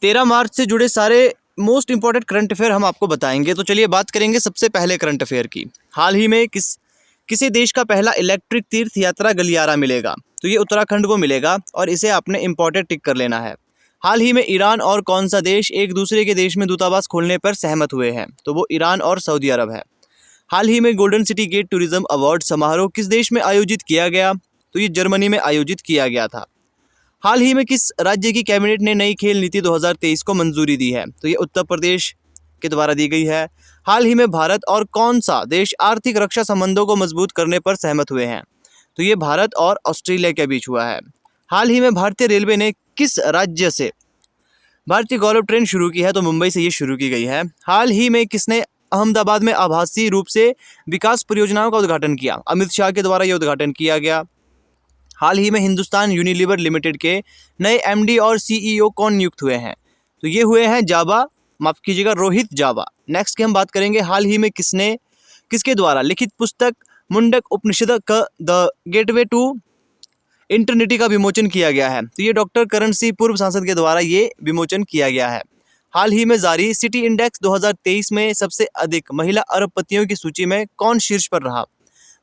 13 मार्च से जुड़े सारे मोस्ट इंपॉर्टेंट करंट अफेयर हम आपको बताएंगे। तो चलिए बात करेंगे सबसे पहले करंट अफेयर की। हाल ही में किसी देश का पहला इलेक्ट्रिक तीर्थ यात्रा गलियारा मिलेगा? तो ये उत्तराखंड को मिलेगा और इसे आपने इंपॉर्टेंट टिक कर लेना है। हाल ही में ईरान और कौन सा देश एक दूसरे के देश में दूतावास खोलने पर सहमत हुए हैं? तो वो ईरान और सऊदी अरब है। हाल ही में golden city gate tourism award समारोह किस देश में आयोजित किया गया? तो ये जर्मनी में आयोजित किया गया था। हाल ही में किस राज्य की कैबिनेट ने नई खेल नीति 2023 को मंजूरी दी है? तो ये उत्तर प्रदेश के द्वारा दी गई है। हाल ही में भारत और कौन सा देश आर्थिक रक्षा संबंधों को मजबूत करने पर सहमत हुए हैं? तो ये भारत और ऑस्ट्रेलिया के बीच हुआ है। हाल ही में भारतीय रेलवे ने किस राज्य से भारतीय गौरव ट्रेन शुरू की है? तो मुंबई से ये शुरू की गई है। हाल ही में किसने अहमदाबाद में आभासी रूप से विकास परियोजनाओं का उद्घाटन किया? अमित शाह के द्वारा ये उद्घाटन किया गया। हाल ही में हिंदुस्तान यूनिलीवर लिमिटेड के नए एमडी और सीईओ कौन नियुक्त हुए हैं? तो ये हुए हैं रोहित जावा। नेक्स्ट की हम बात करेंगे, हाल ही में किसके द्वारा लिखित पुस्तक मुंडक उपनिषद का द गेटवे टू इंटरनिटी का विमोचन किया गया है? तो ये डॉक्टर करण सिंह पूर्व सांसद के द्वारा ये विमोचन किया गया है। हाल ही में जारी सिटी इंडेक्स 2023 में सबसे अधिक महिला अरबपतियों की सूची में कौन शीर्ष पर रहा?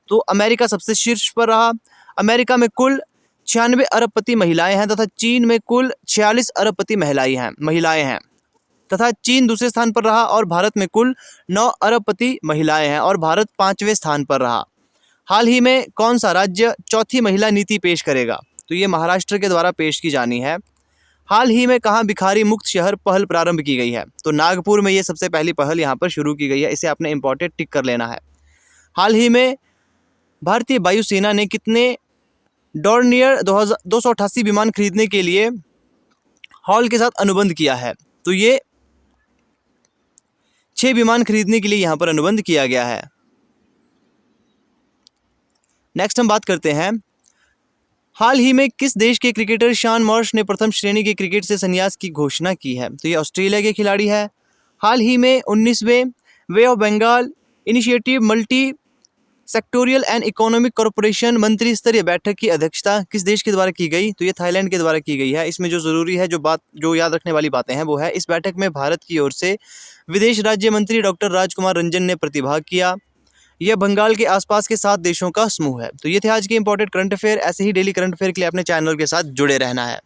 तो अमेरिका सबसे शीर्ष पर रहा। अमेरिका में कुल 96 अरबपति महिलाएं हैं तथा चीन में कुल 46 अरबपति महिलाएं हैं तथा चीन दूसरे स्थान पर रहा। और भारत में कुल 9 अरबपति महिलाएं हैं और भारत 5वें स्थान पर रहा। हाल ही में कौन सा राज्य चौथी महिला नीति पेश करेगा? तो ये महाराष्ट्र के द्वारा पेश की जानी है। हाल ही में कहाँ भिखारी मुक्त शहर पहल प्रारंभ की गई है? तो नागपुर में ये सबसे पहली पहल यहाँ पर शुरू की गई है। इसे आपने इंपॉर्टेंट टिक कर लेना है। हाल ही में भारतीय वायुसेना ने कितने डॉर्नियर 288 विमान खरीदने के लिए हॉल के साथ अनुबंध किया है? तो ये 6 विमान खरीदने के लिए यहाँ पर अनुबंध किया गया है। नेक्स्ट हम बात करते हैं, हाल ही में किस देश के क्रिकेटर शॉन मार्श ने प्रथम श्रेणी के क्रिकेट से संन्यास की घोषणा की है? तो ये ऑस्ट्रेलिया के खिलाड़ी है। हाल ही में 19वें bay of Bengal initiative multi sectoral and economic corporation मंत्री स्तरीय बैठक की अध्यक्षता किस देश के द्वारा की गई? तो ये थाईलैंड के द्वारा की गई है। इसमें जो ज़रूरी है जो याद रखने वाली बातें हैं वो है, इस बैठक में भारत की ओर से विदेश राज्य मंत्री डॉक्टर राजकुमार रंजन ने प्रतिभाग किया। यह बंगाल के आसपास के 7 देशों का समूह है। तो ये थे आज के इंपॉर्टेंट करंट अफेयर। ऐसे ही डेली करंट अफेयर के लिए अपने चैनल के साथ जुड़े रहना है।